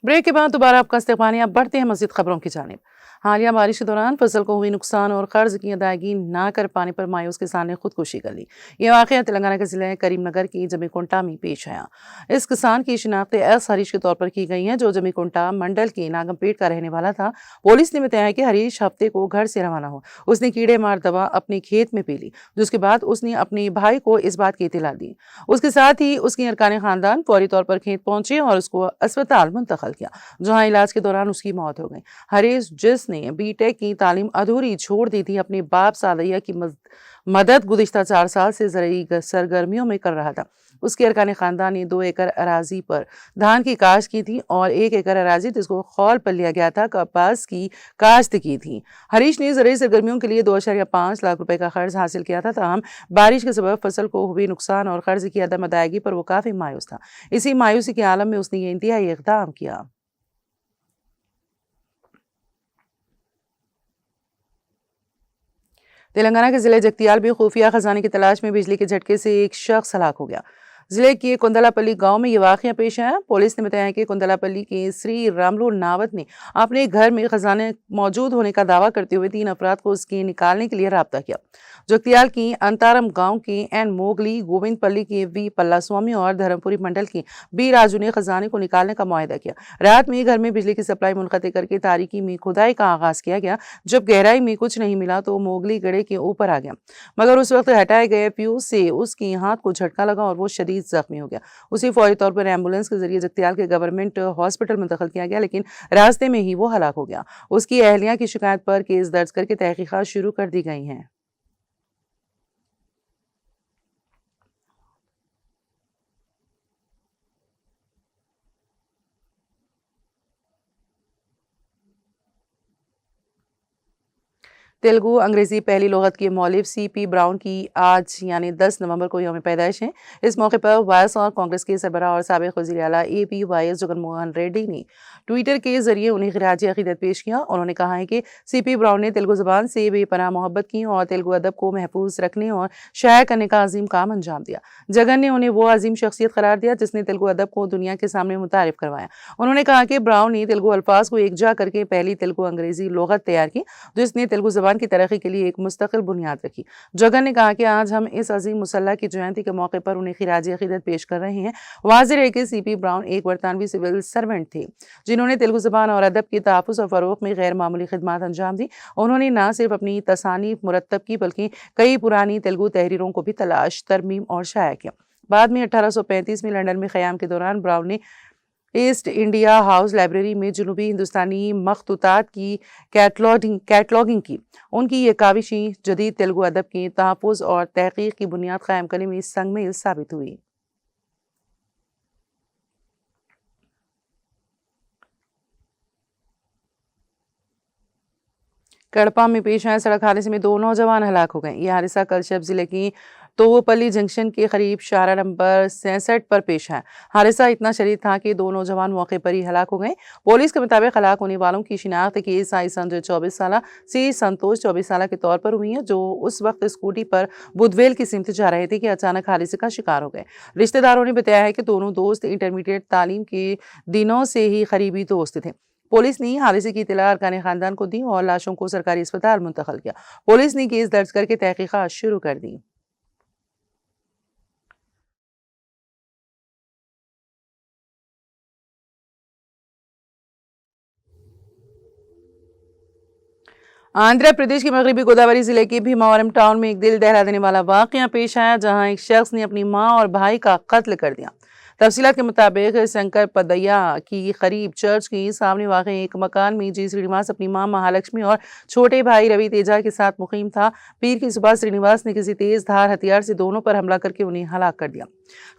Break के बाद दोबारा आपका इस्तेमाल। अब बढ़ते हैं मज़ीद खबरों की जानिब। हालिया बारिश के दौरान फसल को हुई नुकसान और कर्ज की अदायगी ना कर पाने पर मायूस किसान ने खुदकुशी कर ली। यह वाक़या तेलंगाना के ज़िले करीमनगर की जमीकुंटा में पेश आया। इस किसान की शिनाख्त एस हरीश के तौर पर की गई है, जो जमीकुंटा मंडल के नागमपेट का रहने वाला था। पुलिस ने बताया कि हरीश हफ्ते को घर से रवाना हो उसने कीड़े मार दवा अपने खेत में पी ली, जिसके बाद उसने अपने भाई को इस बात की इत्तला दी। उसके साथ ही उसकी अरकान खानदान फौरी तौर पर खेत पहुंचे और उसको अस्पताल मुंतकिल किया, जहां इलाज के दौरान उसकी मौत हो गई। हरीश, जिसने बीटेक की तालीम अधूरी छोड़ दी थी, अपने बाप सादैया की मदद गुज़िश्ता 4 साल से ज़रूरी सरगर्मियों में कर रहा था। उसके अरकान खानदान ने 2 एकड़ अराजी पर धान की काश्त की थी और 1 एकड़ अराजी जिसको खौल पर लिया गया था, कपास की काश्त की थी। हरीश ने ज़रूरी सरगर्मियों के लिए 2.5 लाख रुपए का कर्ज हासिल किया था। ताहम बारिश के सबब फसल को हुई नुकसान और कर्ज की अदम अदायगी पर वो काफ़ी मायूस था। इसी मायूसी के आलम में उसने ये इंतहाई इक़दाम किया। तेलंगाना के जिले जगतियाल में खुफिया खजाने की तलाश में बिजली के झटके से एक शख्स हलाक हो गया। जिले के कुंदलापल्ली गांव में ये वाकया पेश आया। पुलिस ने बताया कि कुंदलापल्ली के श्री रामलू नावत ने अपने घर में खजाने मौजूद होने का दावा करते हुए 3 अफराद को उसके निकालने के लिए राब्ता किया। जगतियाल की अंतारम गांव के एन मोगली, गोविंदपल्ली के वी पल्लास्वामी और धर्मपुरी मंडल के बी राजू ने खजाने को निकालने का मुआहदा किया। रात में घर में बिजली की सप्लाई मुनक़ते करके तारीकी में खुदाई का आगाज किया गया। जब गहराई में कुछ नहीं मिला तो मोगली गड़े के ऊपर आ गया, मगर उस वक्त हटाए गए फ्यूज से उसके हाथ को झटका लगा और वो शदीद जख्मी हो गया। उसे फौरी तौर पर एम्बुलेंस के जरिए जगतियाल के गवर्नमेंट हॉस्पिटल मुंतकिल किया गया, लेकिन रास्ते में ही वो हलाक हो गया। उसकी अहलिया की शिकायत पर केस दर्ज करके तहकीकात शुरू कर दी गई हैं। तेलुगु अंग्रेजी पहली लुगत के मौलिफ सीपी ब्राउन की आज यानी 10 नवंबर को यौम पैदाइश है। इस मौके पर वायस और कांग्रेस के सरबराह और साबिक वज़ीर आला APYS जगनमोहन रेड्डी ने ट्विटर के जरिए उन्हें खिराज अकीदत पेश किया। उन्होंने कहा है कि सीपी ब्राउन ने तेलुगु ज़बान से बेपनाह मोहब्बत की और तेलुगु अदब को महफूज रखने और शाया करने का अजीम काम अंजाम दिया। जगन ने उन्हें वो अजीम शख्सियत करार दिया जिसने तेलुगु अदब को दुनिया के सामने मुतारिफ करवाया। उन्होंने कहा कि ब्राउन ने तेलुगु अल्फाज को एकजा करके पहली तेलुगु अंग्रेजी लुगत तैयार की, जिसने तेलुगु ज़बान की तरक्की के लिए एक मुस्तकिल बुनियाद रखी। जगन ने कहा कि आज हम इस अजीम मुसल्ला की जयंती के मौके पर उन्हें खिराज अकीदत पेश कर रहे हैं। वाज़ेह है कि सीपी ब्राउन एक बरतानवी सिविल सर्वेंट थे, जिन्होंने तेलुगु ज़बान और अदब की तहफ़्फ़ुज़ और फ़रोग़ में गैर मामूली खिदमात अंजाम दी। उन्होंने न सिर्फ अपनी तसानीफ मुरत्तब की, बल्कि कई पुरानी तेलुगु तहरीरों को भी तलाश, तरमीम और शाया किया। बाद में 1835 में लंदन में क़याम के दौरान ब्राउन ने ईस्ट इंडिया हाउस लाइब्रेरी में जुनूबी हिंदुस्तानी मखतूतात की कैटलॉगिंग की। उनकी ये काविशें जदीद तेलुगु अदब के तहफ़्फ़ुज़ और तहक़ीक़ की बुनियाद कायम करने में संगमेल साबित हुई। कड़पा में पेश आए सड़क हादसे में 2 नौजवान हलाक हो गए। यह हादसा कल शब जिले की तोवपल्ली जंक्शन के करीब शारा नंबर 66 पर पेश आया। हादसा इतना शदीद था कि 2 नौजवान मौके पर ही हलाक हो गए। पुलिस के मुताबिक हलाक होने वालों की शिनाख्त केएसआई संजय 24 साल, सी संतोष 24 साल के तौर पर हुई है, जो उस वक्त स्कूटी पर बुधवेल की सिमत जा रहे थे कि अचानक हादसे का शिकार हो गए। रिश्तेदारों ने बताया है कि दोनों दोस्त इंटरमीडिएट तालीम के दिनों से ही करीबी दोस्त थे। पुलिस ने हादसे की इत्तला अरकान खानदान को दी और लाशों को सरकारी अस्पताल मुंतकिल किया। पुलिस ने केस दर्ज करके तहकीकात शुरू कर दी। आंध्र प्रदेश के मगरबी गोदावरी जिले के भीमावरम टाउन में एक दिल दहला देने वाला वाकया पेश आया, जहां एक शख्स ने अपनी मां और भाई का कत्ल कर दिया। तफसीलात के मुताबिक शंकर पदैया की करीब चर्च के सामने वाक़ एक मकान में जी श्रीनिवास अपनी मां महालक्ष्मी और छोटे भाई रवि तेजा के साथ मुकीम था। पीर की सुबह श्रीनिवास ने किसी तेज धार हथियार से दोनों पर हमला करके उन्हें हलाक कर दिया।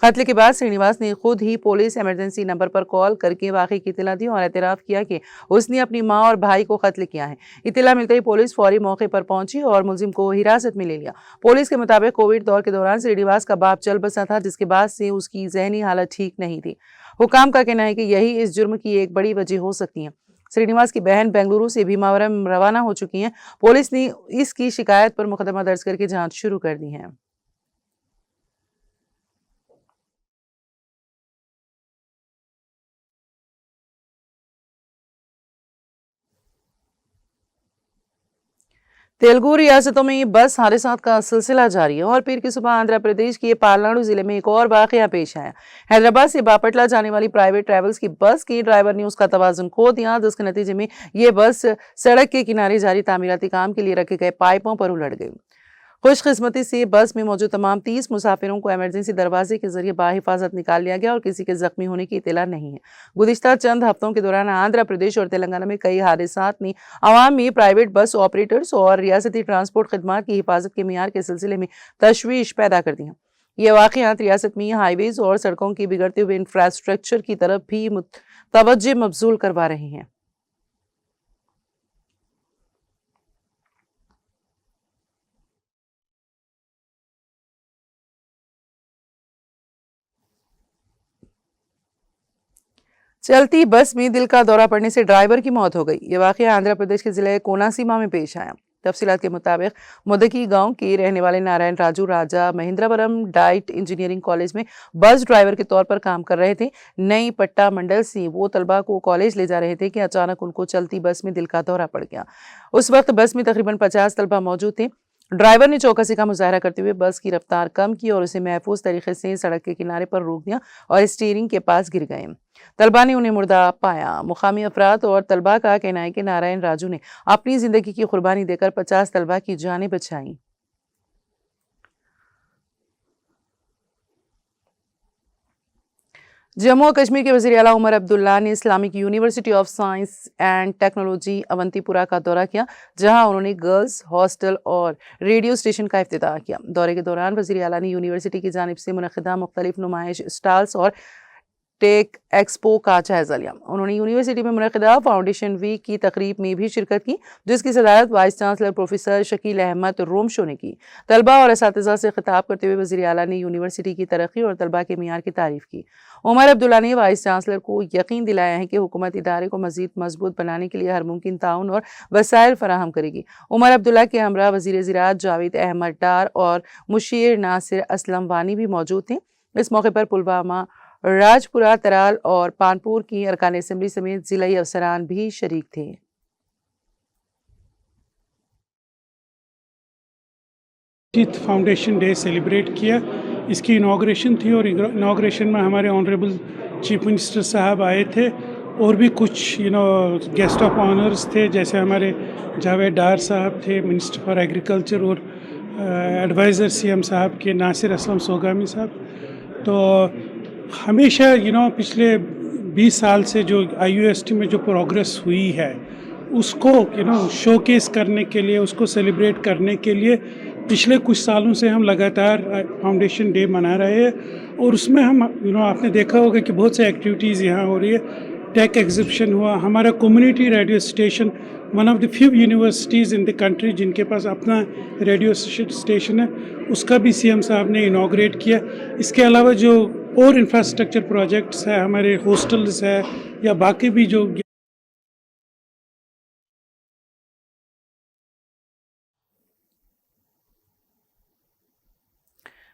कत्ल के बाद श्रीनिवास ने खुद ही पुलिस इमरजेंसी नंबर पर कॉल करके वाक़े की इत्तला दी और एतराफ़ किया कि उसने अपनी मां और भाई को कत्ल किया है। इत्तला मिलते ही पुलिस फौरी मौके पर पहुंची और मुलजिम को हिरासत में ले लिया। पुलिस के मुताबिक कोविड दौर के दौरान श्रीनिवास का बाप चल बसा था, जिसके बाद से उसकी जहनी हालत ठीक नहीं थी। हुकाम का कहना है कि यही इस जुर्म की एक बड़ी वजह हो सकती है। श्रीनिवास की बहन बेंगलुरु से भीमावरम रवाना हो चुकी हैं। पुलिस ने इसकी शिकायत पर मुकदमा दर्ज करके जांच शुरू कर दी है। तेलुगु रियासतों में बस हादसात का सिलसिला जारी है और पीर की सुबह आंध्र प्रदेश के पालनाडु जिले में एक और वाकया पेश आया। हैदराबाद से बापटला जाने वाली प्राइवेट ट्रैवल्स की बस के ड्राइवर ने उसका तवाजुन खो दिया, जिसके नतीजे में ये बस सड़क के किनारे जारी तामीराती काम के लिए रखे गए पाइपों पर उलट गई। खुशकिस्मती से बस में मौजूद तमाम 30 मुसाफिरों को इमरजेंसी दरवाजे के जरिए बाहिफाजत निकाल लिया गया और किसी के जख्मी होने की इत्तला नहीं है। गुज़िश्ता चंद हफ्तों के दौरान आंध्र प्रदेश और तेलंगाना में कई हादसात ने अवाम में प्राइवेट बस ऑपरेटर्स और रियासती ट्रांसपोर्ट खदमात की हिफाजत के मियार के सिलसिले में तशवीश पैदा कर दी है। ये वाक़यात रियासत में हाईवेज और सड़कों की बिगड़ते हुए इंफ्रास्ट्रक्चर की तरफ भी तवज्जो मबजूल करवा रहे हैं। चलती बस में दिल का दौरा पड़ने से ड्राइवर की मौत हो गई। ये वाकया आंध्र प्रदेश के जिले कोनासीमा में पेश आया। तफसीलात के मुताबिक मुदकी गांव के रहने वाले नारायण राजू राजा महिंद्रावरम डाइट इंजीनियरिंग कॉलेज में बस ड्राइवर के तौर पर काम कर रहे थे। नई पट्टा मंडल से वो तलबा को कॉलेज ले जा रहे थे कि अचानक उनको चलती बस में दिल का दौरा पड़ गया। उस वक्त बस में तकरीबन 50 तलबा मौजूद थे। ड्राइवर ने चौकसी का मुजाहरा करते हुए बस की रफ्तार कम की और उसे महफूज तरीके से सड़क के किनारे पर रोक दिया और स्टीयरिंग के पास गिर गए। तलबा ने उन्हें मुर्दा पाया। मुकामी अफराद और तलबा का कहना है कि नारायण राजू ने अपनी जिंदगी की कुर्बानी देकर 50 तलबा की जानें बचाई। जम्मू और कश्मीर के वज़ीर आला उमर अब्दुल्ला ने Islamic University of Science and Technology Awantipora का दौरा किया, जहां उन्होंने गर्ल्स हॉस्टल और रेडियो स्टेशन का इफ्तिताह किया। दौरे के दौरान वज़ीर आला ने यूनिवर्सिटी की जानिब से मुनक़िदा मुख्तलिफ नुमाइश स्टॉल्स और टेक एक्सपो का जायजा लिया। उन्होंने यूनिवर्सिटी में मुनक़िदा फाउंडेशन वीक की तकरीब में भी शिरकत की, जिसकी सदारत vice chancellor professor Shakil Ahmad Romshoo ने की। तलबा और असातिज़ा से खिताब करते हुए वज़ीर आला ने यूनिवर्सिटी की तरक्की और तलबा के मियार की तारीफ की। उमर अब्दुल्ला ने वाइस चांसलर को यकीन दिलाया है कि हुकूमत इदारे को मज़ीद मजबूत बनाने के लिए हर मुमकिन ताउन और वसाइल फराहम करेगी। उमर अब्दुल्ला के हमरा वज़ीर ज़राअत जावेद अहमद डार और मुशीर नासिर असलम वानी भी मौजूद थे। इस मौके पर पुलवामा, राजपुरा, तराल और पानपुर की अरकान असम्बली समेत जिलाई अफसरान भी शरीक थे। फाउंडेशन डे सेलिब्रेट किया। इसकी इनाग्रेशन थी और इनाग्रेशन में हमारे ऑनरेबल चीफ मिनिस्टर साहब आए थे और भी कुछ गेस्ट ऑफ ऑनर्स थे, जैसे हमारे जावेद डार साहब थे, मिनिस्टर फॉर एग्रीकल्चर, और एडवाइज़र सीएम साहब के नासिर असलम सोगामी साहब। तो हमेशा पिछले 20 साल से जो IUST में जो प्रोग्रेस हुई है उसको शोकेस करने के लिए, उसको सेलिब्रेट करने के लिए पिछले कुछ सालों से हम लगातार फाउंडेशन डे मना रहे हैं। और उसमें हम आपने देखा होगा कि बहुत से एक्टिविटीज़ यहाँ हो रही है। टेक एग्जिबिशन हुआ, हमारा community radio station, one of the few universities in the country जिनके पास अपना रेडियो स्टेशन है, उसका भी सीएम साहब ने इनाग्रेट किया। इसके अलावा जो और इंफ्रास्ट्रक्चर प्रोजेक्ट्स है, हमारे हॉस्टल्स है या बाकी भी जो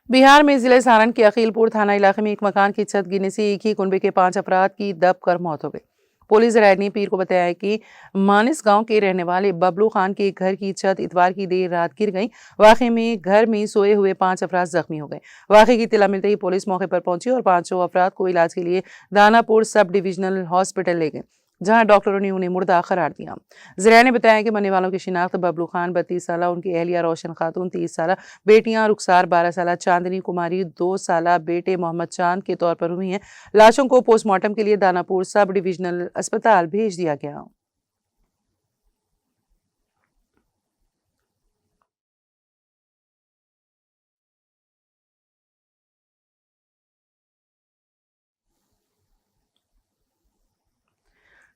बिहार में जिले सारण के अखीलपुर थाना इलाके में एक मकान की छत गिरने से एक ही कुनबे के 5 अफराद की दबकर मौत हो गई। पुलिस राय ने पीर को बताया है कि मानिस गांव के रहने वाले बबलू खान के घर की छत इतवार की देर रात गिर गई। वाकई में घर में सोए हुए 5 अफराद जख्मी हो गए। वाकई की इत्तला मिलते ही पुलिस मौके पर पहुंची और 5 अफराद को इलाज के लिए दानापुर सब डिविजनल हॉस्पिटल ले गए, जहां डॉक्टरों ने उन्हें मुर्दा करार दिया। ज़रिया ने बताया कि मरने वालों की शिनाख्त बबलू खान 32 साल, उनकी अहलिया रोशन खातून 30 साल, बेटियां रुखसार 12 साल, चांदनी कुमारी 2 साल, बेटे मोहम्मद चांद के तौर पर हुई हैं। लाशों को पोस्टमार्टम के लिए दानापुर सब डिविजनल अस्पताल भेज दिया गया।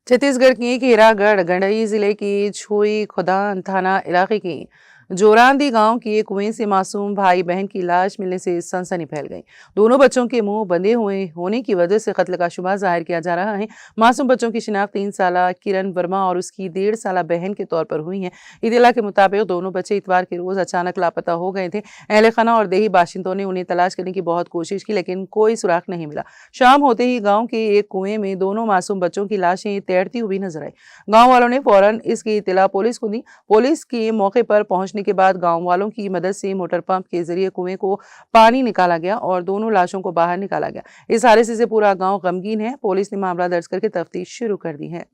छत्तीसगढ़ के घेरागढ़ गंडई जिले के छोई खुदान थाना इलाके की जोरांदी गांव के कुएं से मासूम भाई बहन की लाश मिलने से सनसनी फैल गई। दोनों बच्चों के मुंह बंधे हुए होने की वजह से कत्ल का शुबा जाहिर किया जा रहा है। मासूम बच्चों की शिनाख्त 3 साला किरण वर्मा और उसकी 1.5 साला बहन के तौर पर हुई है। इत्तला के मुताबिक दोनों बच्चे इतवार के रोज अचानक लापता हो गए थे। अहले खाना और देही बाशिंदों ने उन्हें तलाश करने की बहुत कोशिश की, लेकिन कोई सुराग नहीं मिला। शाम होते ही गाँव के एक कुएं में दोनों मासूम बच्चों की लाशें तैरती हुई नजर आई। गाँव वालों ने फौरन इसकी इत्तला पुलिस को दी। पुलिस के मौके पर पहुंचने के बाद गांव वालों की मदद से मोटर पंप के जरिए कुएं को पानी निकाला गया और दोनों लाशों को बाहर निकाला गया। इस हादसे से पूरा गांव गमगीन है। पुलिस ने मामला दर्ज करके तफ्तीश शुरू कर दी है।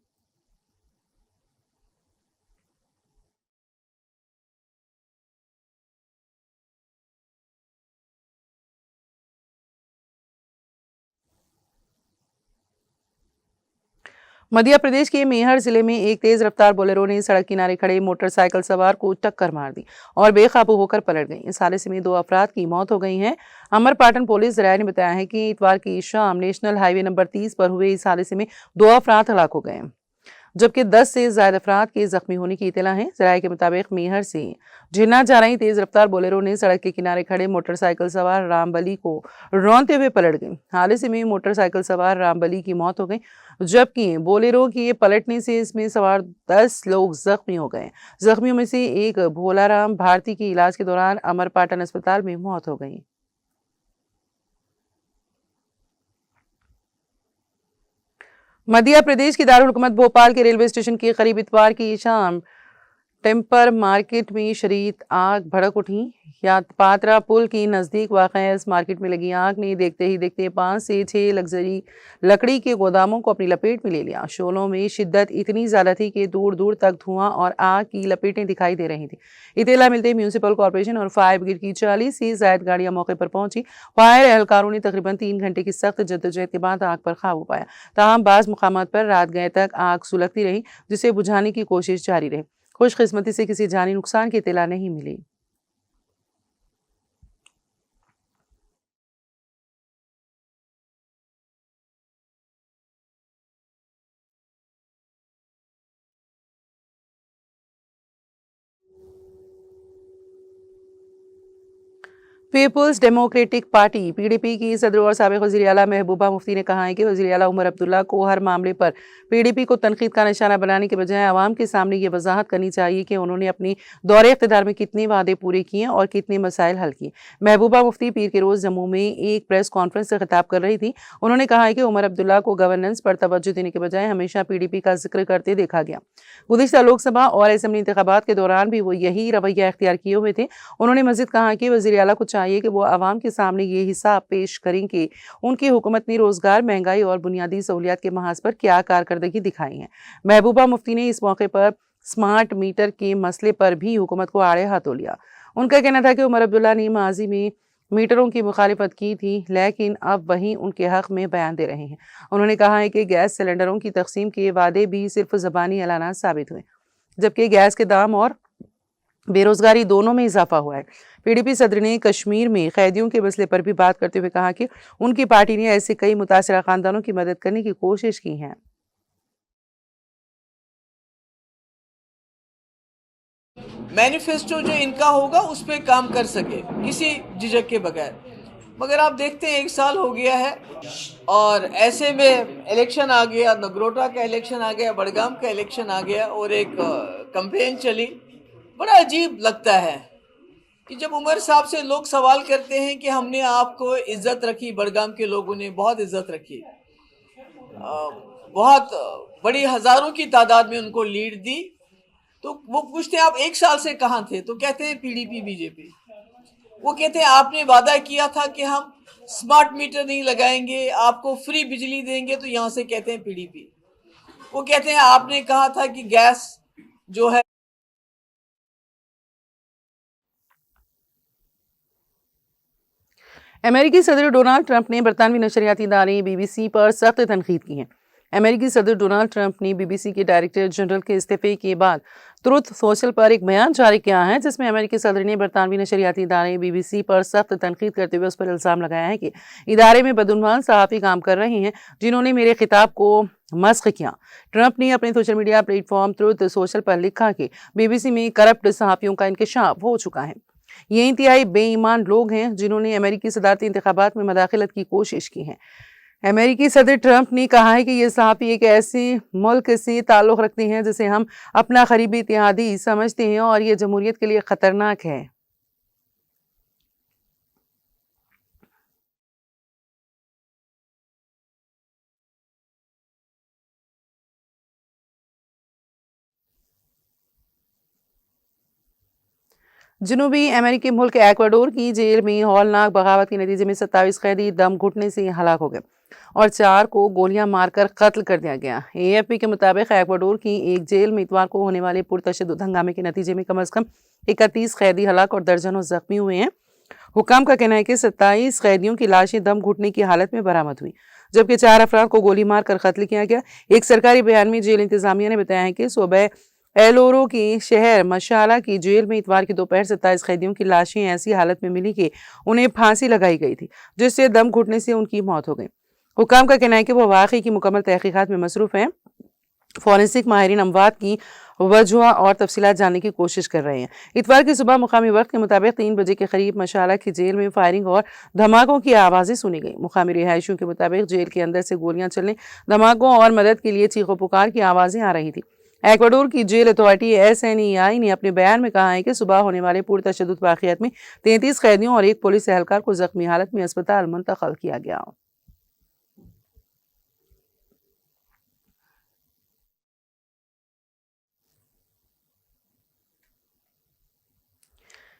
मध्य प्रदेश के मेहर जिले में एक तेज रफ्तार बोलेरो ने सड़क किनारे खड़े मोटरसाइकिल सवार को टक्कर मार दी और बेकाबू होकर पलट गई। इस हादसे में 2 अफराद की मौत हो गई है। अमरपाटन पुलिस जराये ने बताया है कि इतवार की शाम नेशनल हाईवे नंबर 30 पर हुए इस हादसे में 2 अफराद हलाक हो गए, जबकि 10 से ज्यादा अफराद के जख्मी होने की इतला है। जराये के मुताबिक मेहर से जिन्ना जा रही तेज रफ्तार बोलेरो ने सड़क के किनारे खड़े मोटरसाइकिल सवार रामबली को रौंदते हुए पलट गई। हादसे में मोटरसाइकिल सवार रामबली की मौत हो गई, जबकि बोलेरो के पलटने से इसमें सवार 10 लोग जख्मी हो गए। जख्मियों में से एक भोलाराम भारती की इलाज के दौरान अमरपाटन अस्पताल में मौत हो गई। मध्य प्रदेश की दारुल हुकूमत भोपाल के रेलवे स्टेशन के करीब इतवार की शाम टेम्पर मार्केट में शदीद आग भड़क उठी। पात्रा पुल के नज़दीक वाक़या इस मार्केट में लगी आग ने देखते ही देखते 5 से 6 लग्जरी लकड़ी के गोदामों को अपनी लपेट में ले लिया। शोलों में शिद्दत इतनी ज़्यादा थी कि दूर दूर तक धुआं और आग की लपेटें दिखाई दे रही थी। इत्तला मिलते म्यूनिसिपल कॉर्पोरेशन और फायर ब्रिगेड की 40 से ज़ायद गाड़ियां मौके पर पहुंची। फायर एहलकारों ने तकरीबन 3 घंटे की सख्त जद्दोजहद के बाद आग पर काबू पाया। ताहम बाज़ मुकामात पर रात गए तक आग सुलगती रही, जिसे बुझाने की कोशिश जारी रही। खुशकिस्मती से किसी जानी नुकसान की इत्तला नहीं मिली। पीपुल्स डेमोक्रेटिक पार्टी पीडीपी की सदर और साबिक वज़ीर आला महबूबा मुफ्ती ने कहा है कि वज़ीर आला उमर अब्दुल्ला को हर मामले पर पीडीपी को तनकीद का निशाना बनाने के बजाय आवाम के सामने ये वजाहत करनी चाहिए कि उन्होंने अपनी दौरे इक़्तिदार में कितने वादे पूरे किए और कितने मसाइल हल किए। महबूबा मुफ्ती पीर के रोज़ जम्मू में एक प्रेस कॉन्फ्रेंस से खिताब कर रही थी। उन्होंने कहा है कि उमर अब्दुल्ला को गवर्नेंस पर तवज्जो देने के बजाय हमेशा पीडीपी का जिक्र करते देखा गया। गुज़िश्ता लोकसभा और असेंबली इंतखाबात के दौरान भी वो यही रवैया इख्तियार किए हुए थे। उन्होंने मज़ीद कहा कि वज़ीर आला को चाहिए कि वो आवाम के सामने ये हिसाब पेश करें कि उनकी हुकूमत ने रोजगार, महंगाई और बुनियादी सहूलियात के महाज पर क्या कारकर्दगी दिखाई है। महबूबा मुफ्ती ने इस मौके पर स्मार्ट मीटर के मसले पर भी हुकूमत को आड़े हाथों लिया। उनका कहना था कि उमर अब्दुल्ला ने माजी में मीटरों की मुखालिफत की थी, लेकिन अब वहीं उनके हक में बयान दे रहे हैं। उन्होंने कहा है कि गैस सिलेंडरों की तकसीम के वादे भी सिर्फ ज़बानी ऐलानात साबित हुए, जबकि गैस के दाम और बेरोजगारी दोनों में इजाफा हुआ है। पीडीपी सदर ने कश्मीर में कैदियों के मसले पर भी बात करते हुए कहा कि उनकी पार्टी ने ऐसे कई मुतासरा खानदानों की मदद करने की कोशिश की है। मैनिफेस्टो जो इनका होगा उस पर काम कर सके किसी झिझक के बगैर। मगर आप देखते हैं 1 साल हो गया है और ऐसे में इलेक्शन आ गया, नगरोटा का इलेक्शन आ गया, बड़गाम का इलेक्शन आ गया और एक कैंपेन चली। बड़ा अजीब लगता है कि जब उमर साहब से लोग सवाल करते हैं कि हमने आपको इज्जत रखी, बड़गाम के लोगों ने बहुत इज्जत रखी, बहुत बड़ी हज़ारों की तादाद में उनको लीड दी, तो वो पूछते हैं आप 1 साल से कहाँ थे, तो कहते हैं पीडीपी बीजेपी। वो कहते हैं आपने वादा किया था कि हम स्मार्ट मीटर नहीं लगाएंगे, आपको फ्री बिजली देंगे, तो यहाँ से कहते हैं पीडीपी। वो कहते हैं आपने कहा था कि गैस जो है। अमेरिकी सदर डोनाल्ड ट्रंप ने बरतानवी नशरियाती इदारे बीबीसी पर सख्त तनकीद की है। अमेरिकी सदर डोनाल्ड ट्रंप ने बीबीसी के डायरेक्टर जनरल के इस्तीफे के बाद ट्रुथ सोशल पर एक बयान जारी किया है, जिसमें अमेरिकी सदर ने बरतानवी नशरियाती इदारे बीबीसी पर सख्त तनकीद करते हुए उस पर इल्जाम लगाया है कि इदारे में बदउनवान सहाफ़ी काम कर रहे हैं जिन्होंने मेरे खिताब को मस्ख किया। ट्रंप ने अपने social media platform truth social पर लिखा कि बीबीसी में करप्ट सहाफ़ियों का इंकशाफ हो चुका है। ये इंतहाई बेईमान लोग हैं जिन्होंने अमेरिकी सदारती इंतखाबात में मदाखलत की कोशिश की है। अमेरिकी सदर ट्रंप ने कहा है कि ये सहाफ़ी एक ऐसे मुल्क से ताल्लुक़ रखते हैं जिसे हम अपना करीबी इत्तेहादी समझते हैं और ये जमहूरियत के लिए ख़तरनाक है। जनूबी अमेरिकी मुल्क एक्वाडोर की जेल में हौलनाक बगावत के नतीजे में 27 कैदी दम घुटने से हलाक हो गए और 4 को गोलियां मारकर कत्ल कर दिया गया। AFP के मुताबिक एक्वाडोर की एक जेल में इतवार को होने वाले पुरतशद्दुद हंगामे के नतीजे में कम अज कम 31 कैदी हलाक और दर्जनों जख्मी हुए हैं। हुकाम का कहना है कि 27 कैदियों की लाशें दम घुटने की हालत में बरामद हुई, जबकि 4 अफराद को गोली मारकर कत्ल किया गया। एक सरकारी बयान में जेल इंतजामिया ने बताया है कि सूबे एलोरो की शहर मशाला की जेल में इतवार की दोपहर 27 कैदियों की लाशें ऐसी हालत में मिली कि उन्हें फांसी लगाई गई थी, जिससे दम घुटने से उनकी मौत हो गई। हुकाम का कहना है कि वो वाकई की मुकम्मल तहकीकात में मसरूफ हैं। फॉरेंसिक माहिरीन अमवात की वजह और तफसीलात जानने की कोशिश कर रहे हैं। इतवार की सुबह मुकामी वक्त के मुताबिक 3 बजे के करीब मशाला की जेल में फायरिंग और धमाकों की आवाज़ें सुनी गई। मुकामी रिहायशियों के मुताबिक जेल के अंदर से गोलियां चलने, धमाकों और मदद के लिए चीखों पुकार की आवाज़ें आ रही थी। एक्वाडोर की जेल अथॉरिटी SNEI ने अपने बयान में कहा है कि सुबह होने वाले पुरतशद्दुद वाक़ियात में 33 कैदियों और एक पुलिस एहलकार को जख्मी हालत में अस्पताल मुंतकिल किया गया।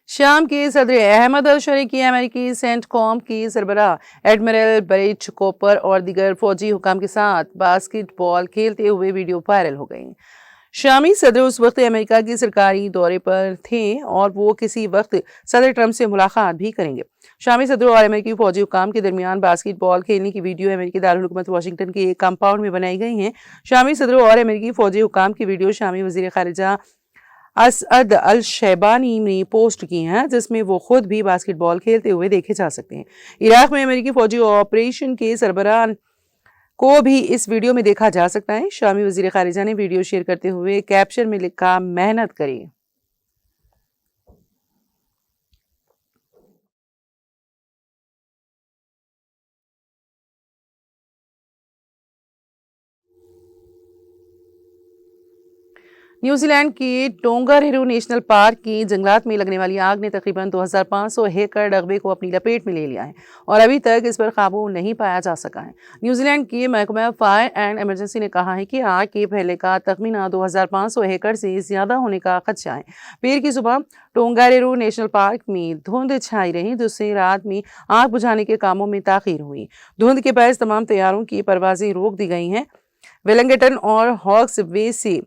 शाम के सदर अहमद अल-शरी की अमेरिकी सेंटकॉम की सरबराह एडमिरल बरीट कोपर और दीगर फौजी हुकाम के साथ बास्केटबॉल खेलते हुए वीडियो वायरल हो गई। शामी सदर उस वक्त अमेरिका की सरकारी दौरे पर थे और वो किसी वक्त सदर ट्रंप से मुलाकात भी करेंगे। शामी सदर और अमेरिकी फौजी हुकाम के दरमियान बास्केटबॉल खेलने की वीडियो अमेरिकी दारुल हुकूमत वाशिंगटन के एक कंपाउंड में बनाई गई हैं। शामी सदर और अमेरिकी फौजी हुकाम की वीडियो शामी वजीर खारिजा असअद अल शैबानी ने पोस्ट की हैं, जिसमें वो खुद भी बास्केटबॉल खेलते हुए देखे जा सकते हैं। इराक में अमेरिकी फौजी ऑपरेशन के सरबराह को भी इस वीडियो में देखा जा सकता है। शामी वजीर खारिजा ने वीडियो शेयर करते हुए कैप्शन में लिखा, मेहनत करिए। न्यूजीलैंड के टोंगारेरू नेशनल पार्क की जंगलात में लगने वाली आग ने तकरीबन 2500 एकड़ रकबे को अपनी लपेट में ले लिया है और अभी तक इस पर काबू नहीं पाया जा सका है। न्यूजीलैंड के महकमा फायर एंड इमरजेंसी ने कहा है कि आग के फैले का तखमीना 2500 एकड़ से ज्यादा होने का खदशा है। पीर की सुबह टोंगारेरू नेशनल पार्क में धुंध छाई रही, जिससे रात में आग बुझाने के कामों में ताखीर हुई। धुंध के बायस तमाम तैयारों की परवाजें रोक दी गई हैं। वेलिंगटन और हॉक्स वे से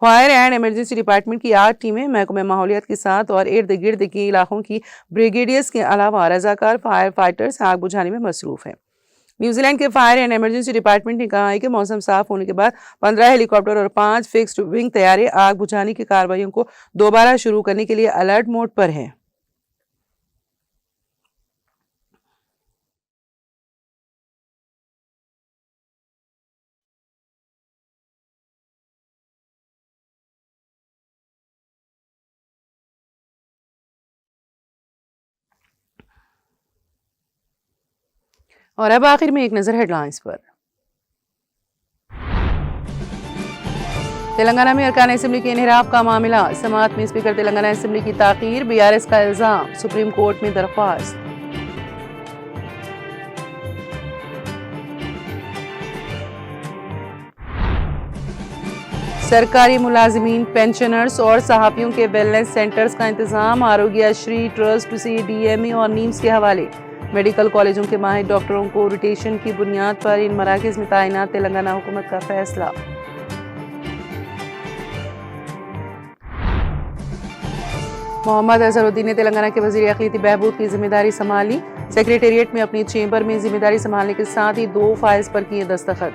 फायर एंड इमरजेंसी डिपार्टमेंट की 8 टीमें महकमे माहौलियात के साथ और इर्द गिर्द के इलाकों की ब्रिगेडियर्स के अलावा रजाकार फायर फाइटर्स आग बुझाने में मसरूफ हैं। न्यूजीलैंड के फायर एंड इमरजेंसी डिपार्टमेंट ने कहा है कि मौसम साफ होने के बाद 15 हेलीकॉप्टर और 5 फिक्स्ड विंग तैयारे आग बुझाने की कार्रवाइयों को दोबारा शुरू करने के लिए अलर्ट मोड पर हैं। और अब आखिर में एक नजर हेडलाइंस पर। तेलंगाना में अरकान असेंबली के इन्हिराफ का मामला, समाअत में स्पीकर तेलंगाना असेंबली की ताखीर, BRS का इल्जाम, सुप्रीम कोर्ट में दरख्वास्त। सरकारी मुलाजिमीन, पेंशनर्स और सहाफियों के वेलनेस सेंटर्स का इंतजाम आरोग्य श्री ट्रस्ट से DMA और नीम्स के हवाले। मेडिकल कॉलेजों के माहिर डॉक्टरों को रोटेशन की बुनियाद पर इन मराकज में तैनात, तेलंगाना हुकूमत का फैसला। मोहम्मद अजहरुद्दीन ने तेलंगाना के वजीर अक़लीती बहबूद की जिम्मेदारी संभाली। सेक्रेटेरिएट में अपनी चेंबर में जिम्मेदारी संभालने के साथ ही 2 फाइल्स पर किए दस्तखत।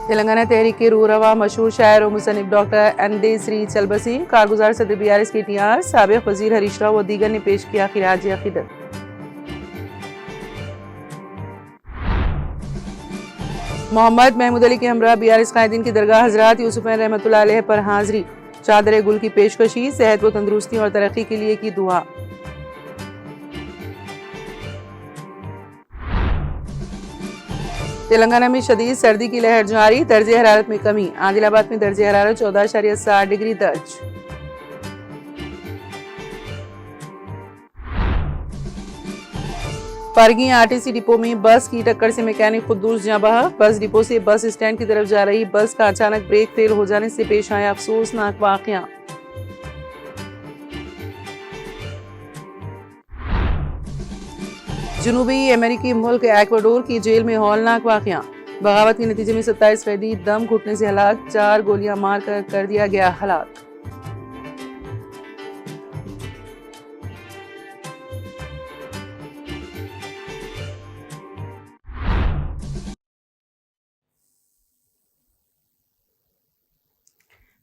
तेलंगाना तहरीक के रूरवा मशहूर शायर और मुसन्निफ डॉक्टर अंदेसरी चलबसी, कारगुजार सदर BRS के TR साबिक वजीर हरीश राव व दीगर ने पेश किया खिराज अकीदत। मोहम्मद महमूद अली के हमरा BRS कायदीन की दरगाह हजरत यूसुफ रहमतुल्लाह अलैह पर हाजिरी, चादर गुल की पेशकशी, सेहत व तंदुरुस्ती और तरक्की के लिए की दुआ। तेलंगाना में शदीद सर्दी की लहर जारी, दर्जे हरारत में कमी, आदिलाबाद में दर्जे हरारत 14.7 डिग्री दर्ज। पारगी RTC डिपो में बस की टक्कर से मैकेनिक खुद्दूस जाँ बहा, बस डिपो से बस स्टैंड की तरफ जा रही बस का अचानक ब्रेक फेल हो जाने से पेश आया अफसोसनाक वाकया। जनूबी अमेरिकी मुल्क एक्वाडोर की जेल में हौलनाक वाकया, बगावत के नतीजे में 27 कैदी दम घुटने से हलाक, 4 गोलियां मारकर कर दिया गया हलाक।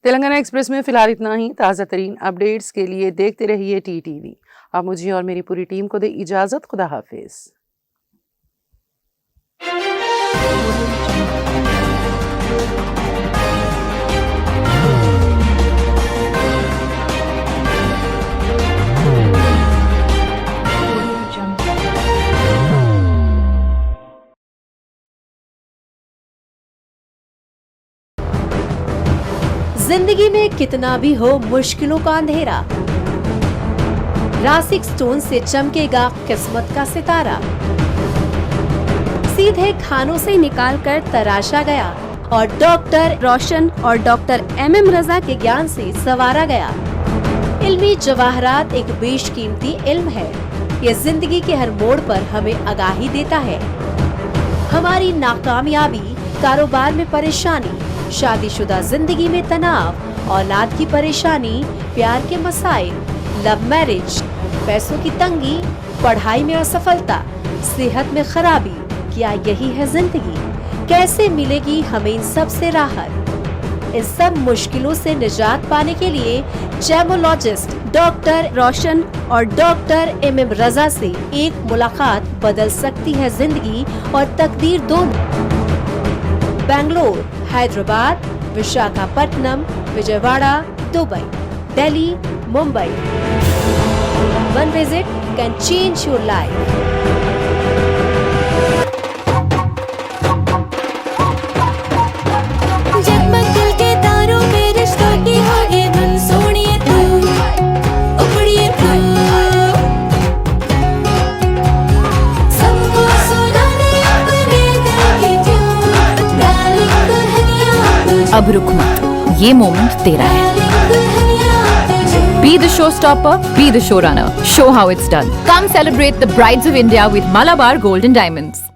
तेलंगाना एक्सप्रेस में फिलहाल इतना ही। ताज़ा तरीन अपडेट्स के लिए देखते रहिए TTV। आप मुझे और मेरी पूरी टीम को दे इजाज़त। खुदा हाफिज। जिंदगी में कितना भी हो मुश्किलों का अंधेरा, रासिक स्टोन से चमकेगा किस्मत का सितारा। सीधे खानों से निकालकर तराशा गया और डॉक्टर रोशन और डॉक्टर MM रजा के ज्ञान से संवारा गया। इल्मी जवाहरात एक बेशकीमती इल्म है। ये जिंदगी के हर मोड़ पर हमें आगाही देता है। हमारी नाकामयाबी, कारोबार में परेशानी, शादीशुदा जिंदगी में तनाव, औलाद की परेशानी, प्यार के मसाइल, लव मैरिज, पैसों की तंगी, पढ़ाई में असफलता, सेहत में खराबी, क्या यही है जिंदगी? कैसे मिलेगी हमें इन सब से राहत? इन सब मुश्किलों से निजात पाने के लिए जेमोलॉजिस्ट डॉक्टर रोशन और डॉक्टर MM रजा से एक मुलाकात बदल सकती है जिंदगी और तकदीर दोनों। Bangalore, Hyderabad, Visakhapatnam, Vijayawada, Dubai, Delhi, Mumbai. One visit can change your life. जगमग दिल के तारों में रिश्तों की होगी धुन, सोनिए तू, उखड़िए तू, सबको सुनाने अपने दिल की ट्यून, डार्लिंग दुल्हनिया तुझे, अब रुक मत, ये मोमेंट तेरा है। डार्लिंग दुल्हनिया तुझे। Be the showstopper, be the showrunner. Show how it's done. Come celebrate the brides of India with Malabar Gold and Diamonds.